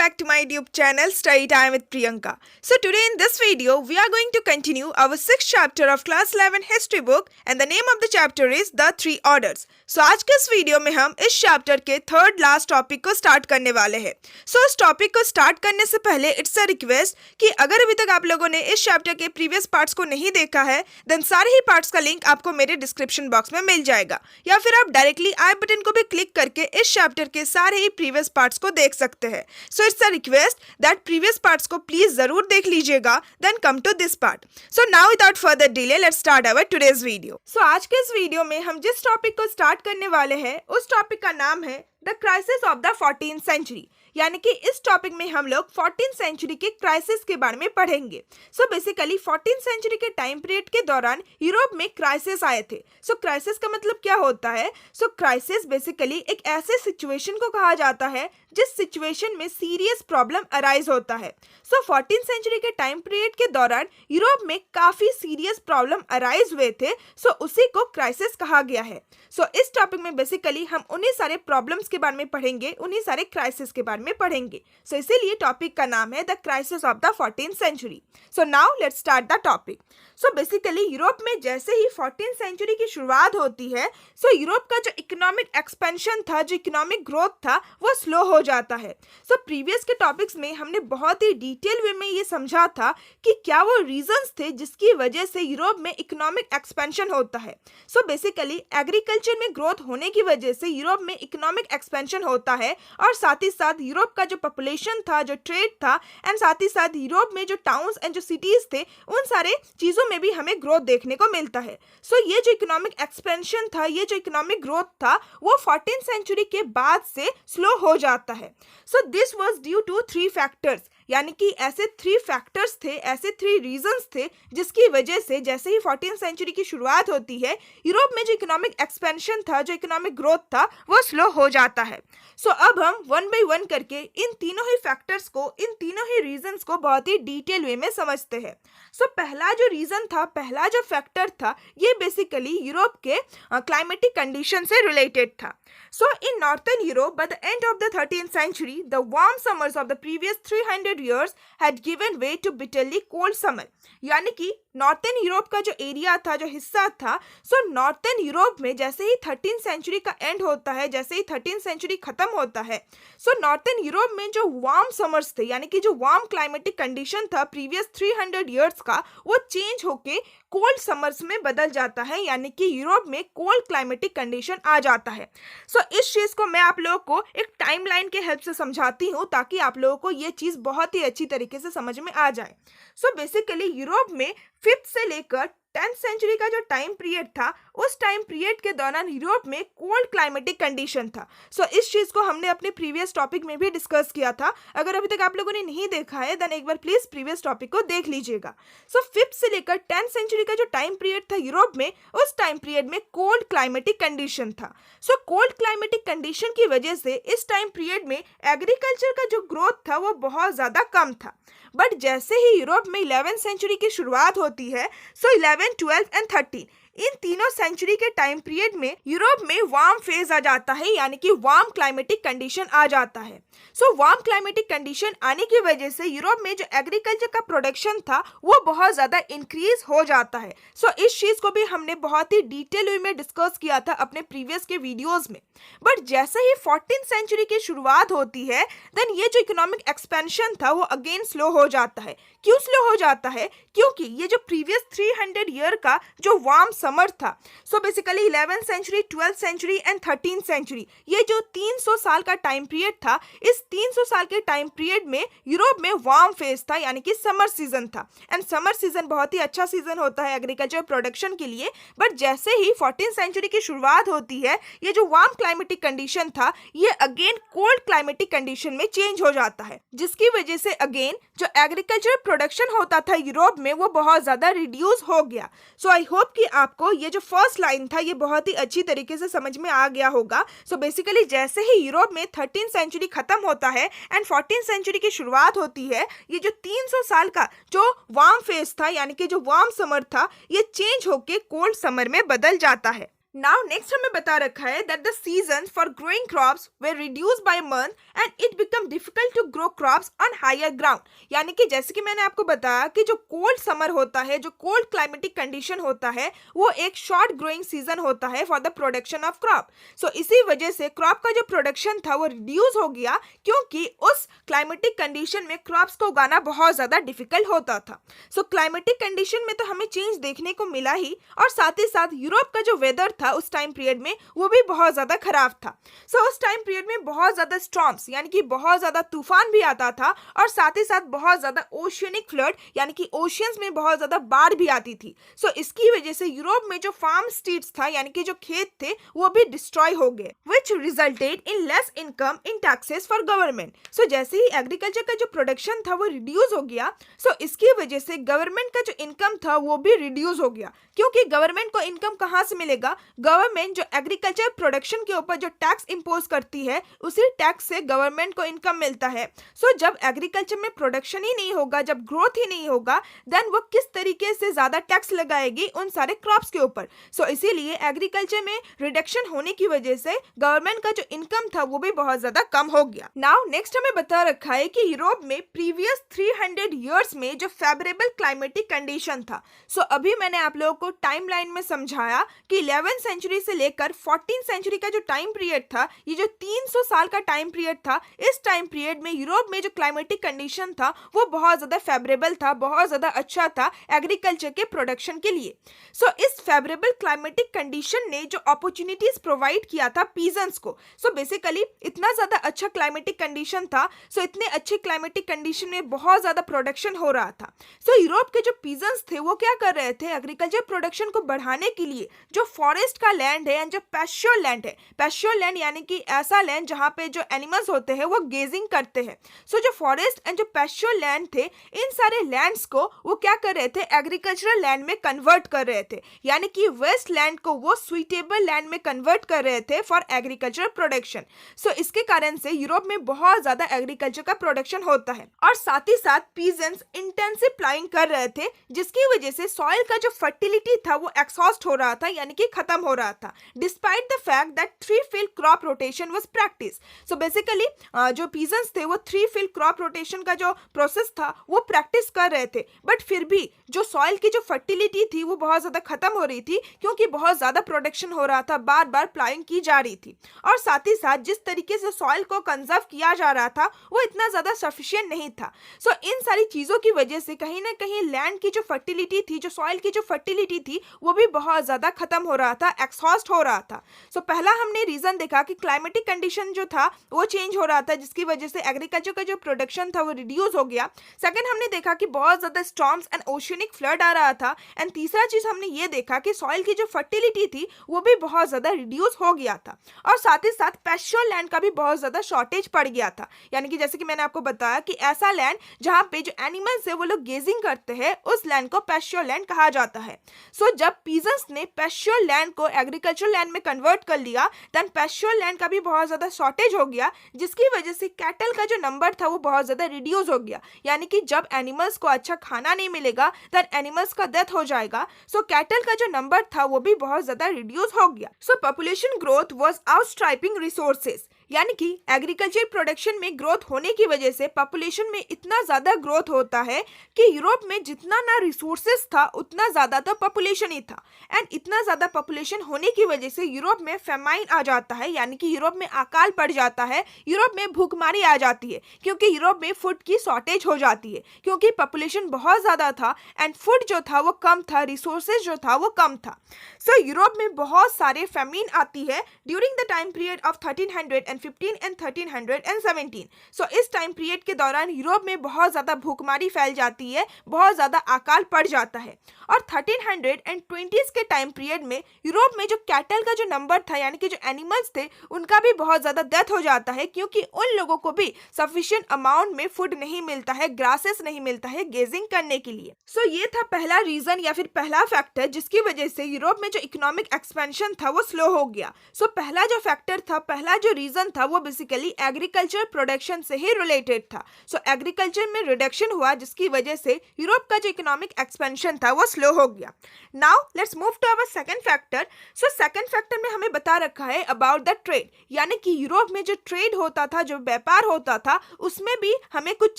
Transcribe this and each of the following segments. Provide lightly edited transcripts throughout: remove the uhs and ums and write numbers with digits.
back to my YouTube channel Study Time with Priyanka. So today in this video we are going to continue our 6th chapter of class 11 history book and the name of the chapter is The Three Orders. So आज के इस video में हम इस chapter के third last topic को start करने वाले हैं. सो इस टॉपिक को स्टार्ट करने से पहले इट्स अ रिक्वेस्ट कि अगर अभी तक आप लोगों ने इस चैप्टर के प्रीवियस पार्ट्स को नहीं देखा है देन सारे ही पार्ट्स का लिंक आपको मेरे डिस्क्रिप्शन बॉक्स में मिल जाएगा या फिर आप डायरेक्टली आई बटन को भी क्लिक करके इस चैप्टर के सारे ही प्रीवियस पार्ट्स को देख सकते हैं. So it's a request that previous parts को प्लीज जरूर देख लीजिएगा then come to this part. So now without further delay let's start our today's video. So आज के इस वीडियो में हम जिस टॉपिक को स्टार्ट करने वाले हैं उस टॉपिक का नाम है the crisis of the 14th century. यानी कि इस टॉपिक में हम लोग 14th सेंचुरी के क्राइसिस के बारे में पढ़ेंगे. सो बेसिकली 14th सेंचुरी के टाइम पीरियड के दौरान यूरोप में क्राइसिस आए थे. सो क्राइसिस का मतलब क्या होता है? सो क्राइसिस बेसिकली एक ऐसे सिचुएशन को कहा जाता है जिस सिचुएशन में सीरियस प्रॉब्लम अराइज होता है. सो 14th सेंचुरी के टाइम पीरियड के दौरान यूरोप में काफी सीरियस प्रॉब्लम अराइज हुए थे. सो उसी को क्राइसिस कहा गया है. सो इस टॉपिक में बेसिकली हम उन्हीं सारे प्रॉब्लम्स के बारे में पढ़ेंगे, उन्हीं सारे क्राइसिस के बारे में पढ़ेंगे. सो इसीलिए टॉपिक का नाम है the crisis of the 14th century. So now let's start the topic. So basically Europe में जैसे ही 14th सेंचुरी की शुरुआत होती है सो यूरोप का जो इकोनॉमिक एक्सपेंशन था, जो इकोनॉमिक ग्रोथ था वो स्लो हो जाता है. सो प्रीवियस के टॉपिक्स में हमने बहुत ही डिटेल वे में ये समझा था कि क्या वो रीजंस थे जिसकी वजह से यूरोप में इकोनॉमिक एक्सपेंशन होता है. सो बेसिकली एग्रीकल्चर में ग्रोथ होने की वजह से यूरोप में इकोनॉमिक एक्सपेंशन होता है और साथ ही साथ यूरोप का जो पॉपुलेशन था, जो ट्रेड था एंड साथ ही साथ यूरोप में जो टाउन्स एंड जो सिटीज थे उन सारे चीजों में भी हमें ग्रोथ देखने को मिलता है. सो ये जो इकोनॉमिक एक्सपेंशन था, ये जो इकोनॉमिक ग्रोथ था वो 14th सेंचुरी के बाद से स्लो हो जाता है. So this was due to 3 factors. यानी कि ऐसे 3 फैक्टर्स थे, ऐसे 3 रीजंस थे जिसकी वजह से जैसे ही 14th सेंचुरी की शुरुआत होती है यूरोप में जो इकोनॉमिक एक्सपेंशन था, जो इकोनॉमिक ग्रोथ था वो स्लो हो जाता है. सो अब हम वन बाय वन करके इन तीनों ही फैक्टर्स को, इन तीनों ही रीजंस को बहुत ही डिटेल वे में समझते हैं. सो पहला जो रीजन था, पहला जो फैक्टर था ये बेसिकली यूरोप के क्लाइमेटिक कंडीशन से रिलेटेड था. So in northern Europe, by the end of the 13th century, the warm summers of the previous 300 years had given way to bitterly cold summer. यानी कि northern Europe का जो area था, जो हिस्सा था, सो नॉर्थन यूरोप में जैसे ही 13th सेंचुरी का एंड होता है, जैसे ही 13th सेंचुरी खत्म होता है, सो नॉर्थन यूरोप में जो वार्म समर्स थे, यानी कि जो वार्म क्लाइमेटिक कंडीशन था प्रीवियस 300 ईयर्स का, वो चेंज होके कोल्ड समर्स में बदल जाता है. यानी कि यूरोप में कोल्ड क्लाइमेटिक कंडीशन आ जाता है. सो इस चीज़ को मैं आप लोगों को एक टाइमलाइन के हेल्प से समझाती हूँ ताकि आप लोगों को ये चीज़ बहुत ही अच्छी तरीके से समझ में आ जाए. सो बेसिकली यूरोप में 5th से लेकर 10th सेंचुरी का जो टाइम पीरियड था उस टाइम पीरियड के दौरान यूरोप में कोल्ड क्लाइमेटिक कंडीशन था. सो इस चीज़ को हमने अपने प्रीवियस टॉपिक में भी डिस्कस किया था. अगर अभी तक आप लोगों ने नहीं देखा है देन एक बार प्लीज प्रीवियस टॉपिक को देख लीजिएगा. सो 5th से लेकर 10th सेंचुरी का जो टाइम पीरियड था यूरोप में, उस टाइम पीरियड में कोल्ड क्लाइमेटिक कंडीशन था. सो कोल्ड क्लाइमेटिक कंडीशन की वजह से इस टाइम पीरियड में एग्रीकल्चर का जो ग्रोथ था वो बहुत ज़्यादा कम था. बट जैसे ही यूरोप में 11th सेंचुरी की शुरुआत होती है सो 11, 12 एंड 13 इन तीनों सेंचुरी के टाइम पीरियड में यूरोप में वार्म फेज आ जाता है. यानी कि वार्म क्लाइमेटिक कंडीशन आ जाता है. सो वार्म क्लाइमेटिक कंडीशन आने की वजह से यूरोप में जो एग्रीकल्चर का प्रोडक्शन था वो बहुत ज़्यादा इंक्रीज हो जाता है. सो इस चीज़ को भी हमने बहुत ही डिटेल वे में डिस्कस किया था अपने प्रीवियस के वीडियोज़ में. बट जैसे ही 14th सेंचुरी की शुरुआत होती है देन ये जो इकोनॉमिक एक्सपेंशन था वो अगेन स्लो हो जाता है. क्यों स्लो हो जाता है? क्योंकि ये जो प्रीवियस 300 ईयर का जो वार्म समर था, so basically 11th century, 12th century and 13th century, ये जो 300 साल का टाइम पीरियड था, इस 300 साल के टाइम पीरियड में यूरोप में वार्म फेज था. यानी कि समर सीजन था. एंड समर सीजन बहुत ही अच्छा सीजन होता है एग्रीकल्चर प्रोडक्शन के लिए. बट जैसे ही 14th सेंचुरी की शुरुआत होती है ये जो वार्म क्लाइमेटिक कंडीशन था ये अगेन कोल्ड क्लाइमेटिक कंडीशन में चेंज हो जाता है, जिसकी वजह से अगेन जो एग्रीकल्चर प्रोडक्शन होता था यूरोप में वो बहुत ज़्यादा रिड्यूस हो गया. सो आई होप कि आपको ये जो फर्स्ट लाइन था ये बहुत ही अच्छी तरीके से समझ में आ गया होगा. सो बेसिकली जैसे ही यूरोप में 13th सेंचुरी खत्म होता है एंड 14th सेंचुरी की शुरुआत होती है, ये जो 300 साल का जो वार्म फेज था, यानी कि जो वार्म समर था, ये चेंज होके कोल्ड समर में बदल जाता है. नाउ नेक्स्ट हमें बता रखा है that the season for growing crops they reduce by month and it become difficult to grow crops on higher ground. यानी कि जैसे कि मैंने आपको बताया कि जो कोल्ड समर होता है, जो कोल्ड क्लाइमेटिक कंडीशन होता है, वो एक शॉर्ट ग्रोइंग सीजन होता है for the production of crop. So इसी वजह से क्रॉप का जो प्रोडक्शन था वो रिड्यूस हो गया, क्योंकि उस क्लाइमेटिक कंडीशन में क्रॉप्स को उगाना बहुत ज्यादा डिफिकल्ट होता था। सो क्लाइमेटिक कंडीशन में तो हमें चेंज देखने को मिला ही, और साथ ही साथ यूरोप का जो वेदर था उस टाइम पीरियड में वो भी बहुत ज्यादा खराब था। सो उस टाइम पीरियड में बहुत ज्यादा स्टॉर्म्स यानी कि बहुत ज्यादा तूफान भी आता था, और साथ ही साथ बहुत ज्यादा ओशियनिक फ्लड यानी कि ओशियंस में बहुत ज्यादा बाढ़ भी आती थी। सो इसकी वजह से यूरोप में जो फार्म स्टेट्स था यानी कि जो खेत थे वो भी डिस्ट्रॉय हो गए, which resulted in less income in taxes for government. So जैसे ही एग्रीकल्चर का जो प्रोडक्शन था वो रिड्यूस हो गया, सो इसकी वजह से गवर्नमेंट का जो इनकम था वो भी रिड्यूस हो गया, क्योंकि गवर्नमेंट को इनकम कहाँ से मिलेगा? गवर्नमेंट जो एग्रीकल्चर प्रोडक्शन के ऊपर जो टैक्स इंपोज करती है उसी टैक्स से गवर्नमेंट को इनकम मिलता है। सो जब एग्रीकल्चर में प्रोडक्शन ही नहीं होगा, जब ग्रोथ ही नहीं होगा, देन वो किस तरीके से ज्यादा टैक्स लगाएगी उन सारे क्रॉप्स के ऊपर। सो इसीलिए एग्रीकल्चर में रिडक्शन होने की वजह से गवर्नमेंट का जो इनकम था वो भी बहुत ज्यादा कम हो गया। नाउ नेक्स्ट हमें बता रखा है कि यूरोप में प्रीवियस 300 ईयर्स में जो फेवरेबल क्लाइमेटिक कंडीशन था। सो अभी मैंने आप लोगों को टाइमलाइन में समझाया कि 11th सेंचुरी से लेकर 14th सेंचुरी का जो टाइम पीरियड था, ये जो 300 साल का टाइम पीरियड था, इस टाइम पीरियड में यूरोप में जो क्लाइमेटिक कंडीशन था वो बहुत ज्यादा फेवरेबल था, बहुत ज्यादा अच्छा था एग्रीकल्चर के प्रोडक्शन के लिए। सो इस फेवरेबल क्लाइमेटिक कंडीशन ने जो अपॉर्चुनिटीज प्रोवाइड किया था पीजेंट्स को। सो बेसिकली इतना ज्यादा अच्छा क्लाइमेटिक कंडीशन था, सो इतने अच्छे क्लाइमेटिक कंडीशन में बहुत ज्यादा प्रोडक्शन हो रहा था। सो यूरोप के जो पीजेंट्स थे वो क्या कर रहे थे? एग्रीकल्चर प्रोडक्शन को बढ़ाने के लिए जो फॉरेस्ट का लैंड है एंड जो पैस्चर लैंड है, पैस्चर लैंड यानी कि ऐसा लैंड जहाँ पे जो एनिमल्स होते हैं वो गेजिंग करते हैं। सो जो फॉरेस्ट एंड जो पैस्चर लैंड थे, इन सारे लैंड्स को वो क्या कर रहे थे? एग्रीकल्चरल लैंड में कन्वर्ट कर रहे थे, यानी कि वेस्ट लैंड को वो सुइटेबल लैंड में कन्वर्ट कर रहे थे फॉर एग्रीकल्चर प्रोडक्शन। सो इसके कारण से यूरोप में बहुत ज्यादा एग्रीकल्चर का प्रोडक्शन होता है, और साथ ही साथ पीजेंट्स इंटेंसिव प्लाइंग कर रहे थे, जिसकी वजह से सॉइल का जो फर्टिलिटी था वो एक्सॉस्ट हो रहा था, यानी कि खत्म हो रहा था, despite the fact that 3 field crop rotation was practice. So basically जो पीजेंट्स थे वो 3 फील्ड क्रॉप रोटेशन का जो प्रोसेस था वो प्रैक्टिस कर रहे थे, बट फिर भी जो सॉइल की जो फर्टिलिटी थी वो बहुत ज्यादा खत्म हो रही थी, क्योंकि बहुत ज्यादा प्रोडक्शन हो रहा था, बार बार प्लाइंग की जा रही थी, और साथ ही साथ जिस तरीके से सॉइल को कंजर्व किया जा रहा था वो इतना ज्यादा सफिशिएंट नहीं था। सो इन सारी चीजों की वजह से कहीं ना कहीं लैंड की जो फर्टिलिटी थी, जो सॉइल की जो फर्टिलिटी थी, वो भी बहुत ज्यादा खत्म हो रहा था, एक्सहॉस्ट हो रहा था। सो पहला हमने रीजन देखा कि क्लाइमेटिक कंडीशन जो था वो चेंज हो रहा था, जिसकी वजह से एग्रीकल्चर का जो प्रोडक्शन था वो रिड्यूस हो गया। सेकंड हमने देखा कि बहुत ज्यादा स्टॉर्म्स एंड ओशियनिक फ्लड आ रहा था, एंड तीसरा चीज हमने ये देखा कि सॉइल की जो फर्टिलिटी थी वो भी बहुत ज्यादा रिड्यूस हो गया था, और साथ ही साथ पैस्चर लैंड का भी बहुत ज्यादा शॉर्टेज पड़ गया था। यानी कि जैसे कि मैंने आपको बताया कि ऐसा लैंड जहां पे जो एनिमल्स है वो लोग गेजिंग करते हैं, उस लैंड को पैस्चर लैंड कहा जाता है। सो जब पीजेंट्स ने पैस्चर लैंड को एग्रीकल्चर लैंड में कन्वर्ट कर लिया, देन पैस्चर लैंड का भी बहुत ज्यादा शॉर्टेज हो गया, जिसकी वजह से कैटल का जो नंबर था वो बहुत ज्यादा रिड्यूस हो गया। यानी कि जब एनिमल्स को अच्छा खाना नहीं मिलेगा, देन एनिमल्स का डेथ हो जाएगा। सो कैटल का जो नंबर था वो भी बहुत ज्यादा रिड्यूस हो गया। So population growth was outstripping resources, यानी कि एग्रीकल्चर प्रोडक्शन में ग्रोथ होने की वजह से पॉपुलेशन में इतना ज्यादा ग्रोथ होता है कि यूरोप में जितना ना रिसोर्सेज था उतना ज्यादा तो पॉपुलेशन ही था, एंड इतना ज्यादा पॉपुलेशन होने की वजह से यूरोप में फेमाइन आ जाता है, यानी कि यूरोप में अकाल पड़ जाता है, यूरोप में भूखमारी आ जाती है, क्योंकि यूरोप में फूड की शॉर्टेज हो जाती है, क्योंकि पॉपुलेशन बहुत ज्यादा था एंड फूड जो था वो कम था, रिसोर्सेज जो था वो कम था। सो यूरोप में बहुत सारे फेमिन आती है during the time period of 1315 and 1317। सो इस टाइम पीरियड के दौरान यूरोप में बहुत ज्यादा भूखमारी फैल जाती है, बहुत ज्यादा अकाल पड़ जाता है, और 1320s के टाइम पीरियड में यूरोप में जो कैटल का जो नंबर था, यानी कि जो एनिमल्स थे, उनका भी बहुत ज्यादा डेथ हो जाता है, क्योंकि उन लोगों को भी सफिशिएंट अमाउंट में फूड नहीं मिलता है, ग्रासेस नहीं मिलता है गेजिंग करने के लिए। सो ये था पहला रीजन या फिर पहला फैक्टर जिसकी वजह से यूरोप में जो इकोनॉमिक एक्सपेंशन था वो स्लो हो गया। सो पहला जो फैक्टर था, पहला जो रीजन था वो बेसिकली एग्रीकल्चर प्रोडक्शन से ही रिलेटेड था। सो एग्रीकल्चर में रिडक्शन हुआ जिसकी वजह से यूरोप का जो इकोनॉमिक एक्सपेंशन था वो स्लो हो गया। Now let's move to our second factor. So second factor में हमें बता रखा है अबाउट द ट्रेड, यानी कि यूरोप में जो ट्रेड होता था, जो व्यापार होता था, उसमें भी हमें कुछ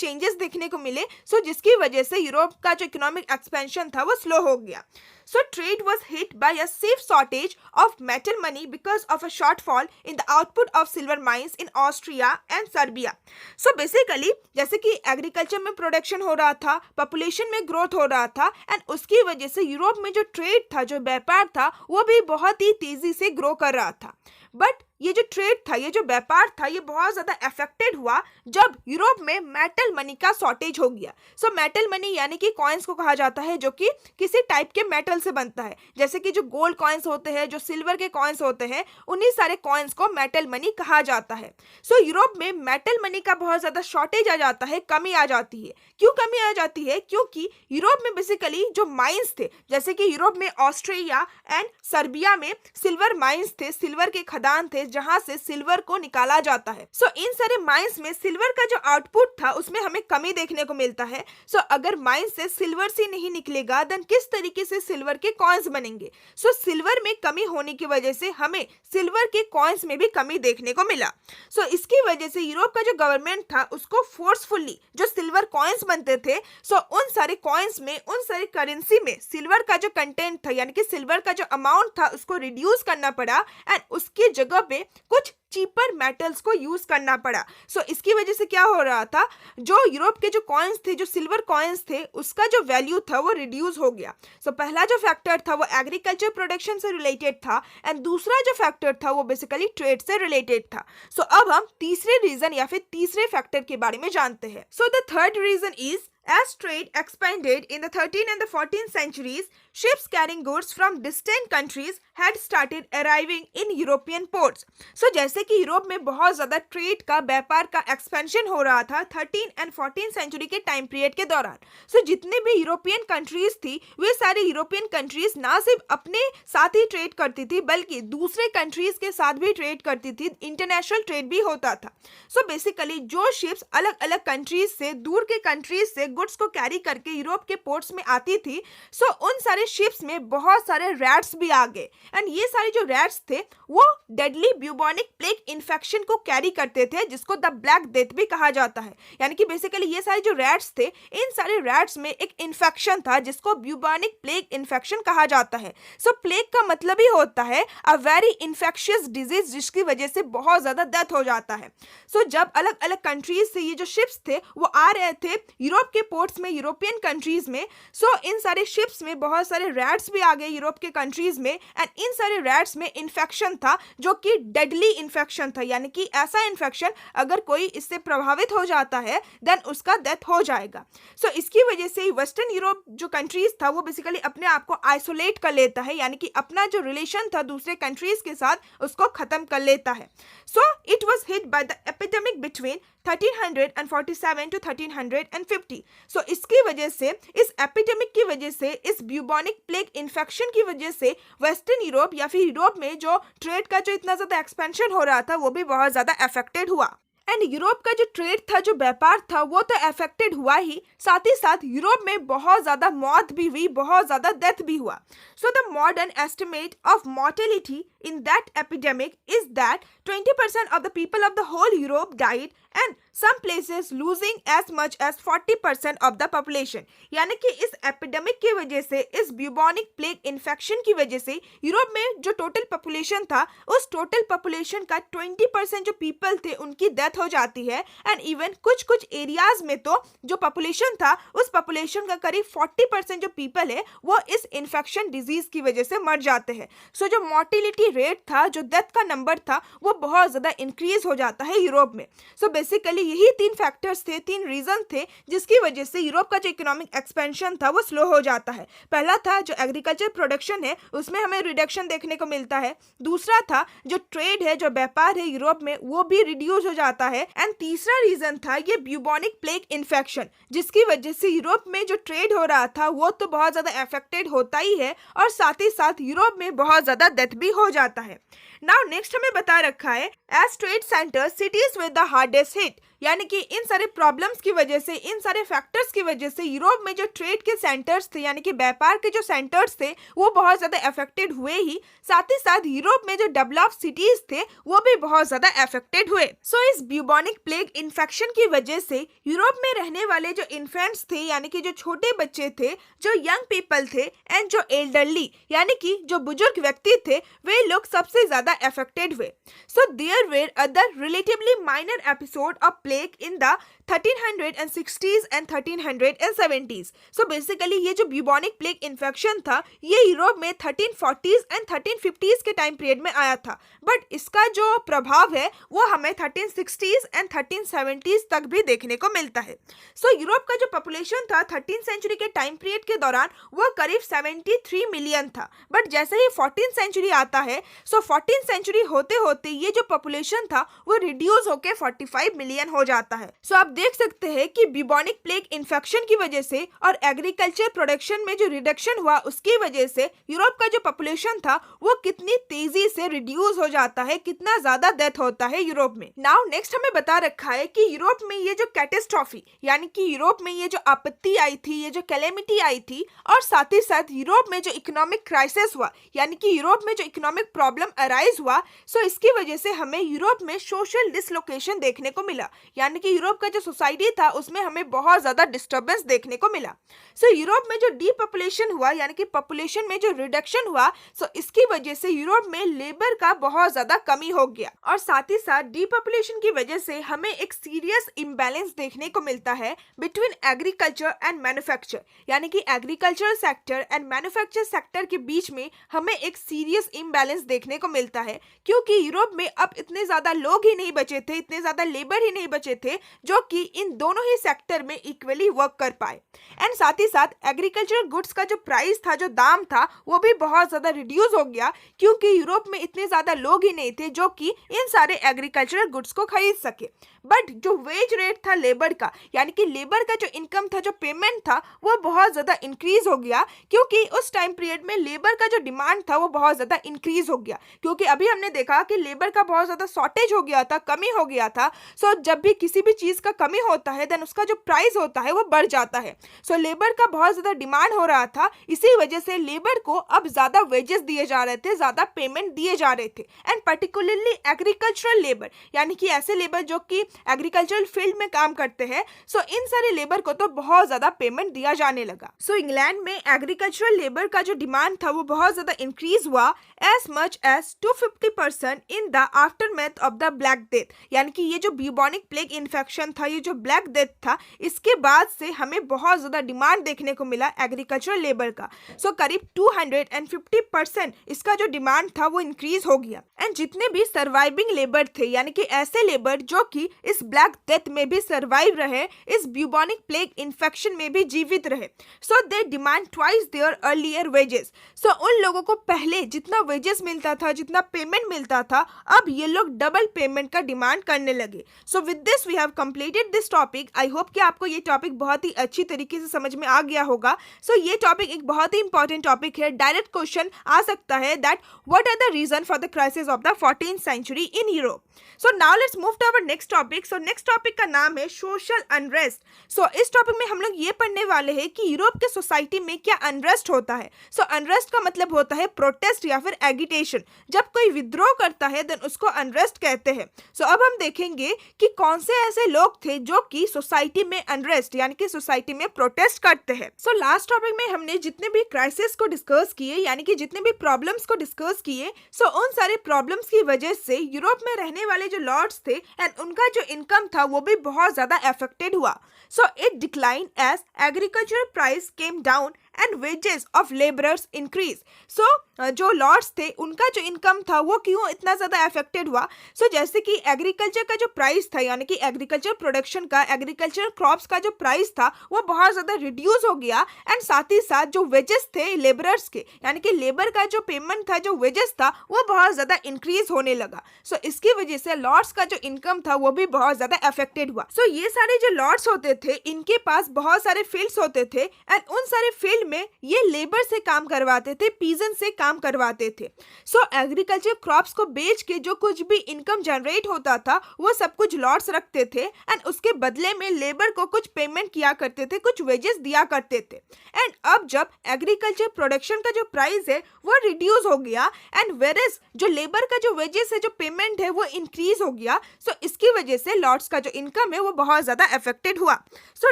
चेंजेस देखने को मिले। सो जिसकी वजह से यूरोप का जो इकोनॉमिक एक्सपेंशन था वो स्लो हो गया। So trade was hit by a severe shortage of metal money because of a shortfall in the output of silver mines in Austria and Serbia. So basically जैसे कि agriculture में production हो रहा था, पॉपुलेशन में growth हो रहा था, एंड उसकी वजह से यूरोप में जो ट्रेड था, जो व्यापार था, वो भी बहुत ही तेजी से ग्रो कर रहा था। बट ये जो ट्रेड था, ये जो व्यापार था, ये बहुत ज़्यादा अफेक्टेड हुआ जब यूरोप में मेटल मनी का शॉर्टेज हो गया। सो मेटल मनी यानी कि कॉइन्स को कहा जाता है जो कि किसी टाइप के मेटल से बनता है, जैसे कि जो गोल्ड कॉइन्स होते हैं, जो सिल्वर के कॉइन्स होते हैं, उन्हीं सारे कॉइन्स को मेटल मनी कहा जाता है। सो यूरोप में मेटल मनी का बहुत ज़्यादा शॉर्टेज आ जाता है, कमी आ जाती है। क्यों कमी आ जाती है? क्योंकि यूरोप में बेसिकली जो माइंस थे, जैसे कि यूरोप में ऑस्ट्रिया एंड सर्बिया में सिल्वर माइंस थे, सिल्वर के खदान थे जहां से सिल्वर को निकाला जाता है। सो इन सारे माइंस में सिल्वर का जो आउटपुट था उसमें हमें कमी देखने को मिलता है। सो अगर माइंस से सिल्वर से नहीं निकलेगा देन किस तरीके से सिल्वर के कॉइन्स बनेंगे? सो सिल्वर में कमी होने की वजह से हमें सिल्वर के कॉइन्स में भी कमी देखने को मिला। सो इसकी वजह से यूरोप का जो गवर्नमेंट था उसको फोर्सफुली जो सिल्वर कॉइन्स बनते थे, सो उन सारे कॉइन्स में, उन सारी करेंसी में सिल्वर का जो कंटेंट था, यानी कि सिल्वर का जो अमाउंट था, उसको रिड्यूस करना पड़ा एंड उसकी जगह पे कुछ चीपर मेटल्स को यूज करना पड़ा। सो इसकी वजह से क्या हो रहा था, जो यूरोप के जो कॉइन्स थे, जो सिल्वर कॉइन्स थे, उसका जो वैल्यू था वो रिड्यूस हो गया। सो पहला जो फैक्टर था वो एग्रीकल्चर प्रोडक्शन से रिलेटेड था एंड दूसरा जो फैक्टर था वो बेसिकली ट्रेड से रिलेटेड था। सो अब हम तीसरे रीजन या फिर तीसरे फैक्टर के बारे में जानते हैं। So the third reason is as trade expanded in the 13th and the 14th centuries, ships carrying goods from distant countries had started arriving in European ports. So जैसे कि यूरोप में बहुत ज़्यादा ट्रेड का, व्यापार का एक्सपेंशन हो रहा था 13 एंड 14 सेंचुरी के टाइम पीरियड के दौरान। सो जितने भी यूरोपियन कंट्रीज थी, वे सारी यूरोपियन कंट्रीज ना सिर्फ अपने साथ ही ट्रेड करती थी बल्कि दूसरे कंट्रीज के साथ भी ट्रेड करती थी, इंटरनेशनल ट्रेड भी होता था। सो बेसिकली जो शिप्स अलग अलग कंट्रीज से, दूर के कंट्रीज से गुड्स को कैरी करके यूरोप के पोर्ट्स में आती थी, सो उन सारे शिप्स में बहुत सारे रैट्स भी आ गए एंड ये सारे जो रैट्स थे वो डेडली ब्यूबोनिक प्लेग इन्फेक्शन को कैरी करते थे, जिसको द ब्लैक डेथ भी कहा जाता है। यानी कि बेसिकली ये सारे जो रैट्स थे, इन सारे रैट्स में एक इन्फेक्शन था जिसको ब्यूबोनिक प्लेग इन्फेक्शन कहा जाता है। सो प्लेग का मतलब ही होता है अ वेरी इन्फेक्शियस डिजीज, जिसकी वजह से बहुत ज्यादा डेथ हो जाता है। सो जब अलग अलग कंट्रीज से ये जो शिप्स थे वो आ रहे थे यूरोप के पोर्ट्स में, यूरोपियन कंट्रीज में, सो इन सारे शिप्स में बहुत सारे रैट्स भी आ गए यूरोप के कंट्रीज में एंड इन सारे रैट्स में इन्फेक्शन था जो कि डेडली इन्फेक्शन था, यानी कि ऐसा इन्फेक्शन अगर कोई इससे प्रभावित हो जाता है देन उसका डेथ हो जाएगा। सो इसकी वजह से वेस्टर्न यूरोप जो कंट्रीज था वो बेसिकली अपने आप को आइसोलेट कर लेता है, यानी कि अपना जो रिलेशन था दूसरे कंट्रीज के साथ उसको खत्म कर लेता है। So it was hit by the epidemic between 1347 to 1350। सो इसकी वजह से, इस एपिडेमिक की वजह से, इस ब्यूबोनिक प्लेग इन्फेक्शन की वजह से वेस्टर्न यूरोप या फिर यूरोप में जो ट्रेड का जो इतना ज़्यादा एक्सपेंशन हो रहा था वो भी बहुत ज़्यादा अफेक्टेड हुआ। एंड यूरोप का जो ट्रेड था, जो व्यापार था, वो तो अफेक्टेड हुआ ही, साथ ही साथ यूरोप में बहुत ज़्यादा मौत भी हुई, बहुत ज़्यादा डेथ भी हुआ। So the modern estimate of mortality in that epidemic is that 20% of the people of the whole Europe died and some places losing as much as 40% of the population। यानी कि इस एपिडेमिक की वजह से, इस bubonic plague infection की वजह से यूरोप में जो टोटल पॉपुलेशन था, उस टोटल पॉपुलेशन का 20% जो पीपल थे उनकी डेथ हो जाती है एंड इवन कुछ कुछ एरियाज में तो जो पॉपुलेशन था उस पॉपुलेशन का करीब 40% जो पीपल है वो इस इन्फेक्शन डिजीज की वजह से मर जाते हैं। सो जो मॉर्टिलिटी रेट था, जो डेथ का नंबर था, वो बहुत ज़्यादा इंक्रीज हो जाता है यूरोप में। सो बेसिकली यही तीन फैक्टर्स थे, तीन रीजन थे जिसकी वजह से यूरोप का जो इकोनॉमिक एक्सपेंशन था वो स्लो हो जाता है। पहला था जो एग्रीकल्चर प्रोडक्शन है उसमें हमें रिडक्शन देखने को मिलता है। दूसरा था जो ट्रेड है, जो व्यापार है यूरोप में, वो भी रिड्यूस हो जाता जाता है। एंड तीसरा रीजन था ये ब्यूबोनिक प्लेग इन्फेक्शन, जिसकी वजह से यूरोप में जो ट्रेड हो रहा था वो तो बहुत ज्यादा अफेक्टेड होता ही है और साथ ही साथ यूरोप में बहुत ज्यादा डेथ भी हो जाता है। नाउ नेक्स्ट हमें बता रखा है as trade centres cities with the hardest hit, यानी कि इन सारे प्रॉब्लम्स की वजह से, इन सारे फैक्टर्स की वजह से यूरोप में जो ट्रेड के सेंटर्स थे यानी कि व्यापार के जो सेंटर्स थे वो बहुत ज्यादा अफेक्टेड हुए ही साथ यूरोप में जो डेवलप्ड सिटीज थे वो भी बहुत ज्यादा अफेक्टेड हुए। सो इस ब्यूबोनिक प्लेग इन्फेक्शन की वजह से यूरोप में रहने वाले जो इन्फेंट्स थे यानी कि जो छोटे बच्चे थे, जो यंग पीपल थे एंड जो एल्डरली यानी कि जो बुजुर्ग व्यक्ति थे, वे लोग सबसे ज्यादा अफेक्टेड हुए। So there were other relatively minor episode of plague in the 1360s and 1370s. So basically ये जो bubonic plague infection था ये यूरोप में 1340s and 1350s के टाइम पीरियड में आया था, बट इसका जो प्रभाव है वो हमें 1360s and 1370s तक भी देखने को मिलता है। सो यूरोप का जो पॉपुलेशन था 13th सेंचुरी के टाइम पीरियड के दौरान वो करीब 73 मिलियन था, बट जैसे ही 14th सेंचुरी आता है, सो 14th सेंचुरी होते होते ये जो पॉपुलेशन था वो रिड्यूस होके 45 मिलियन हो जाता है। सो आप देख सकते हैं कि ब्यूबोनिक प्लेग इन्फेक्शन की वजह से और एग्रीकल्चर प्रोडक्शन में जो रिडक्शन हुआ उसकी वजह से यूरोप का जो पॉपुलेशन था वो कितनी तेजी से रिड्यूस हो जाता है, कितना ज्यादा डेथ होता है यूरोप में। नाउ नेक्स्ट हमें बता रखा है कि यूरोप में ये जो कैटेस्ट्रॉफी यानी कि यूरोप में ये जो आपत्ति आई थी, ये जो कैलेमिटी आई थी, और साथ ही साथ यूरोप में जो इकोनॉमिक क्राइसिस हुआ यानी कि यूरोप में जो इकोनॉमिक प्रॉब्लम अराइज हुआ, सो इसकी वजह से हमें यूरोप में सोशल डिसलोकेशन देखने को मिला, यानी कि यूरोप का जो सोसाइटी था उसमें हमें बहुत ज्यादा डिस्टर्बेंस देखने को मिला। सो यूरोप में जो डीपॉपुलेशन हुआ यानी कि पॉपुलेशन में जो रिडक्शन हुआ, सो इसकी वजह से यूरोप में लेबर का बहुत ज्यादा कमी हो गया, और साथ ही साथ डीपॉपुलेशन की वजह से हमें एक सीरियस इम्बैलेंस देखने को मिलता है बिटवीन एग्रीकल्चर एंड मैन्युफैक्चर, यानी कि agriculture sector and manufacture sector के बीच में हमें एक सीरियस इम्बैलेंस देखने को मिलता है, क्योंकि यूरोप में अब इतने ज्यादा लोग ही नहीं बचे थे, इतने ज्यादा लेबर ही नहीं बचे थे जो कि इन दोनों ही सेक्टर में इक्वली वर्क कर पाए। एंड साथ ही साथ एग्रीकल्चरल गुड्स का जो प्राइस था, जो दाम था, वो भी बहुत ज्यादा रिड्यूस हो गया, क्योंकि यूरोप में इतने ज्यादा लोग ही नहीं थे जो कि इन सारे एग्रीकल्चरल गुड्स को खरीद सके। बट जो वेज रेट था लेबर का, यानी कि लेबर का जो इनकम था, जो पेमेंट था, वो बहुत ज्यादा इंक्रीज हो गया, क्योंकि उस टाइम पीरियड में लेबर का जो डिमांड था वो बहुत ज्यादा इंक्रीज हो गया, क्योंकि अभी हमने देखा कि लेबर का बहुत ज्यादा शॉर्टेज हो गया था, कमी हो गया था। सो जब भी किसी भी चीज का कमी होता है देन उसका जो प्राइस होता है वो बढ़ जाता है। सो लेबर का बहुत ज्यादा डिमांड हो रहा था, इसी वजह से लेबर को अब ज्यादा वेजेस दिए जा रहे थे, ज्यादा पेमेंट दिए जा रहे थे। एंड पर्टिकुलरली एग्रीकल्चरल लेबर, यानी कि ऐसे लेबर जो कि एग्रीकल्चरल फील्ड में काम करते हैं, सो इन सारे लेबर को तो बहुत ज्यादा पेमेंट दिया जाने लगा। सो इंग्लैंड में एग्रीकल्चरल लेबर का जो डिमांड था वो बहुत ज्यादा इंक्रीज हुआ, as much as 250% in the aftermath of the Black Death, यानी कि ये जो ब्यूबोनिक प्लेग इन्फेक्शन था, ये जो ब्लैक डेथ था, इसके बाद से हमें बहुत ज्यादा डिमांड देखने को मिला एग्रीकल्चरल लेबर का। सो करीब 250% इसका जो डिमांड था वो इंक्रीज हो गया। एंड जितने भी सर्वाइविंग लेबर थे, यानी कि ऐसे लेबर जो कि इस ब्लैक डेथ में भी सर्वाइव रहे, इस ब्यूबोनिक प्लेग इन्फेक्शन में भी जीवित रहे, so they demand twice their earlier wages. So उन लोगों को पहले जितना वेजेस मिलता था, जितना पेमेंट मिलता था, अब ये लोग डबल पेमेंट का डिमांड करने लगे। So with this we have completed this topic. I hope कि आपको ये टॉपिक बहुत ही अच्छी तरीके से समझ में आ गया होगा। सो ये टॉपिक एक बहुत ही इंपॉर्टेंट टॉपिक है। डायरेक्ट क्वेश्चन आ सकता है that what are the reason for the crisis of the 14th century in Europe. So now let's move to our next topic. So next topic का नाम है सोशल अनरेस्ट। सो इस topic में हम लोग ये पढ़ने वाले हैं कि यूरोप के सोसाइटी में क्या अनरेस्ट होता है। सो अनरेस्ट का मतलब होता है प्रोटेस्ट या फिर एगिटेशन। जब कोई विद्रोह करता है देन उसको अनरेस्ट कहते हैं। सो अब हम देखेंगे कि कौन से ऐसे लोग थे जो कि सोसाइटी में अनरेस्ट यानी कि सोसाइटी में प्रोटेस्ट करते हैं। सो लास्ट टॉपिक में हमने जितने भी क्राइसिस को डिस्कस किए, यानी कि जितने भी प्रॉब्लम्स को डिस्कस किए, सो उन सारे प्रॉब्लम्स की वजह से यूरोप में रहने वाले जो लॉर्ड्स थे एंड उनका जो इनकम था वो भी बहुत ज्यादा अफेक्टेड हुआ। So it decline as agricultural price came down and wages of labourers increase. So जो लॉर्ड्स थे उनका जो इनकम था वो क्यों इतना ज़्यादा अफेक्टेड हुआ? सो जैसे कि एग्रीकल्चर का जो प्राइस था, यानी कि एग्रीकल्चर प्रोडक्शन का, एग्रीकल्चर क्रॉप्स का जो प्राइस था वो बहुत ज़्यादा रिड्यूस हो गया, एंड साथ ही साथ जो वेजेस थे लेबरर्स के, यानी कि लेबर का जो पेमेंट था, जो वेजेस था, वो बहुत ज़्यादा इंक्रीज होने लगा। सो इसकी वजह से लॉर्ड्स का जो इनकम था वो भी बहुत ज़्यादा अफेक्टेड हुआ। सो ये सारे जो लॉर्ड्स होते थे इनके पास बहुत सारे फील्ड्स होते थे, एंड उन सारे फील्ड में ये लेबर से काम करवाते थे, पीजन से काम करवाते थे। सो एग्रीकल्चर क्रॉप्स को बेच के जो कुछ भी इनकम जनरेट होता था वो सब कुछ लॉर्ड्स रखते थे, एंड उसके बदले में लेबर को कुछ पेमेंट किया करते थे, कुछ वेजेस दिया करते थे। एंड अब जब एग्रीकल्चर प्रोडक्शन का जो प्राइस है वो रिड्यूस हो गया, एंड वेरेस जो लेबर का जो वेजेस है, जो पेमेंट है, वो इंक्रीज हो गया। सो इसकी वजह से लॉर्ड्स का जो इनकम है वो बहुत ज्यादा अफेक्टेड हुआ। सो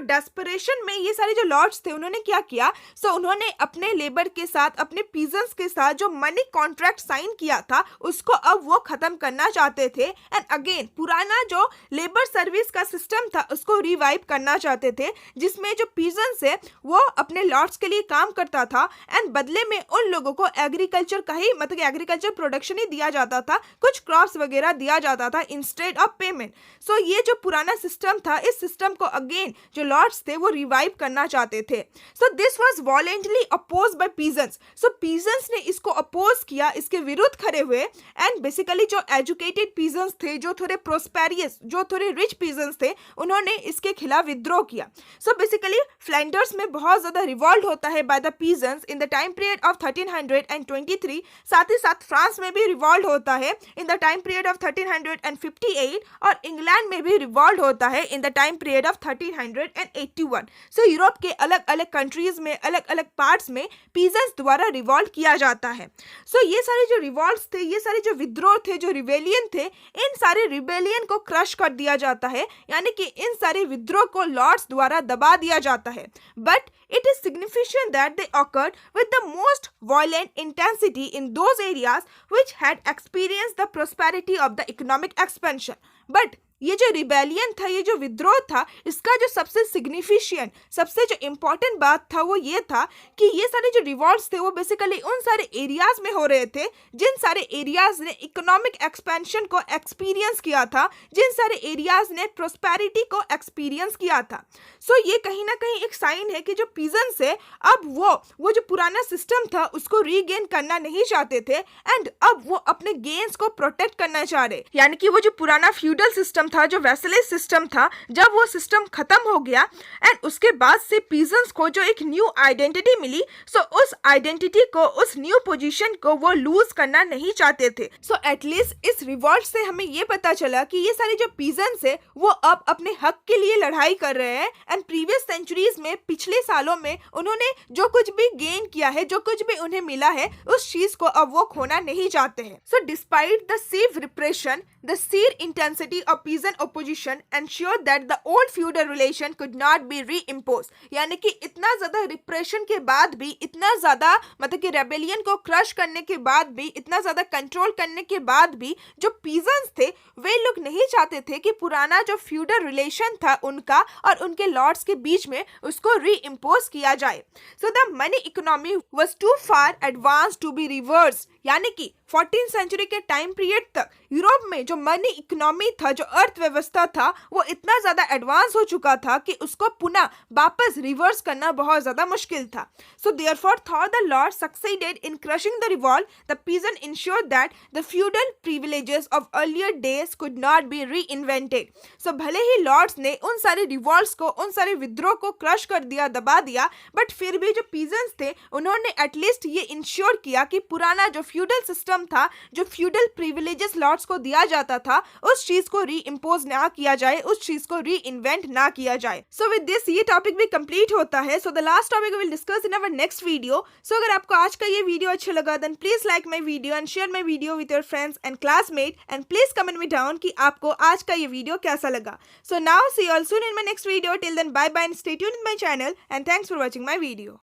डेस्परेशन में ये सारे जो लॉर्ड्स थे उन्होंने क्या किया? सो उन्होंने अपने लेबर के साथ, अपने पीजन्स के साथ जो मनी कॉन्ट्रैक्ट साइन किया था उसको अब वो खत्म करना चाहते थे, एंड अगेन पुराना जो लेबर सर्विस का सिस्टम था उसको रिवाइव करना चाहते थे, जिसमें जो पीजन्स है वो अपने लॉर्ड्स के लिए काम करता था, एंड बदले में उन लोगों को एग्रीकल्चर का ही, मतलब एग्रीकल्चर प्रोडक्शन ही दिया जाता था, कुछ क्रॉप्स वगैरह दिया जाता था इंस्टेड ऑफ पेमेंट। सो ये जो पुराना सिस्टम था, इस सिस्टम को अगेन जो लॉर्ड्स थे वो रिवाइव करना चाहते थे। So this was violently opposed by peasants. So peasants ने इसको अपोज किया, इसके विरुद्ध खड़े हुए, एंड बेसिकली जो एजुकेटेड पीजन्स थे, जो थोड़े प्रोस्पेरियस, जो थोड़े रिच पीजन्स थे, उन्होंने इसके खिलाफ विद्रोह किया। सो बेसिकली फ्लैंडर्स में बहुत ज्यादा रिवॉल्ट होता है by the pigeons in the time period of 1323। साथ ही साथ फ्रांस में भी रिवॉल्ट होता है in the time period of 1358, और इंग्लैंड में भी रिवॉल्ट होता है in the time period of 1381। So Europe के अलग अलग कंट्रीज में, अलग अलग पार्ट्स में पीजन्स द्वारा रिवॉल्ट किया जाता है। सो ये सारे जो रिवॉल्ट्स थे, ये सारे जो विद्रोह थे, जो रिबेलियन थे, इन सारे रिबेलियन को क्रश कर दिया जाता है, यानी कि इन सारे विद्रोह को लॉर्ड्स द्वारा दबा दिया जाता है। But it is significant that they occurred with the most violent intensity in those areas which had experienced the prosperity of the economic expansion. But ये जो रिबेलियन था, ये जो विद्रोह था, इसका जो सबसे सिग्निफिकेंट, सबसे जो इम्पोर्टेंट बात था वो ये था कि ये सारे जो रिवॉल्ट्स थे वो बेसिकली उन सारे एरियाज में हो रहे थे जिन सारे एरियाज ने इकोनॉमिक एक्सपेंशन को एक्सपीरियंस किया था, जिन सारे एरियाज ने प्रोस्पेरिटी को एक्सपीरियंस किया था। सो ये कहीं ना कहीं एक साइन है कि जो पीजन्स है अब वो जो पुराना सिस्टम था उसको रीगेन करना नहीं चाहते थे, एंड अब वो अपने गेन्स को प्रोटेक्ट करना चाह रहे, यानी कि वो जो पुराना फ्यूडल सिस्टम था, जो वैसलेज सिस्टम था, जब वो सिस्टम खत्म हो गया, एंड उसके बाद से पीजन्स को जो एक न्यू आइडेंटिटी मिली, सो उस आइडेंटिटी को, उस न्यू पोजीशन को वो लूज करना नहीं चाहते थे। सो एटलीस्ट इस रिवॉल्ट से हमें ये पता चला कि ये सारे जो पीजन्स है वो अब अपने हक के लिए लड़ाई कर रहे हैं, एंड प्रीवियस सेंचुरीज में, पिछले सालों में उन्होंने जो कुछ भी गेन किया है, जो कुछ भी उन्हें मिला है, उस चीज को अब वो खोना नहीं चाहते हैं। So despite the सीव repression, the sheer intensity of peasant opposition ensured that the old feudal relation could not be reimposed। यानी कि इतना ज्यादा रिप्रेशन के बाद भी, इतना ज्यादा मतलब कि रेबेलियन को क्रश करने के बाद भी, इतना ज्यादा कंट्रोल करने के बाद भी जो पीजन्स थे वे लोग नहीं चाहते थे कि पुराना जो फ्यूडल रिलेशन था उनका और उनके लॉर्ड्स के बीच में उसको रीइम्पोज किया जाए। So the money economy was too far advance to be reverse, यानी कि 14th सेंचुरी के टाइम पीरियड तक यूरोप में जो मनी इकोनॉमी था, जो अर्थव्यवस्था था, वो इतना ज्यादा एडवांस हो चुका था कि उसको पुनः वापस रिवर्स करना बहुत ज्यादा मुश्किल था। So therefore though the lord succeeded in crushing the revolt, the peasant ensured that the feudal privileges of earlier days could not be reinvented. So भले ही लॉर्ड्स ने उन सारे रिवॉल्ट्स को, उन सारे विद्रोह को क्रश कर दिया, दबा दिया, बट फिर भी जो पीजन्स थे उन्होंने एटलीस्ट ये इंश्योर किया कि पुराना जो फ्यूडल सिस्टम था, जो फ्यूडल प्रिविलेजेस लॉर्ड्स को दिया जाता था, उस चीज को रीइम्पोज ना किया जाए, उस चीज को रीइन्वेंट ना किया जाए। सो विद दिस ये टॉपिक भी कंप्लीट होता है। So the last topic we will discuss in our next video. So अगर आपको आज का ये वीडियो अच्छा लगा then please like my video and share my video with your friends and classmate, and please comment me down कि आपको आज का ये वीडियो कैसा लगा। So now see you all soon in my next video. Till then bye bye and stay tuned in my channel and thanks for watching my video.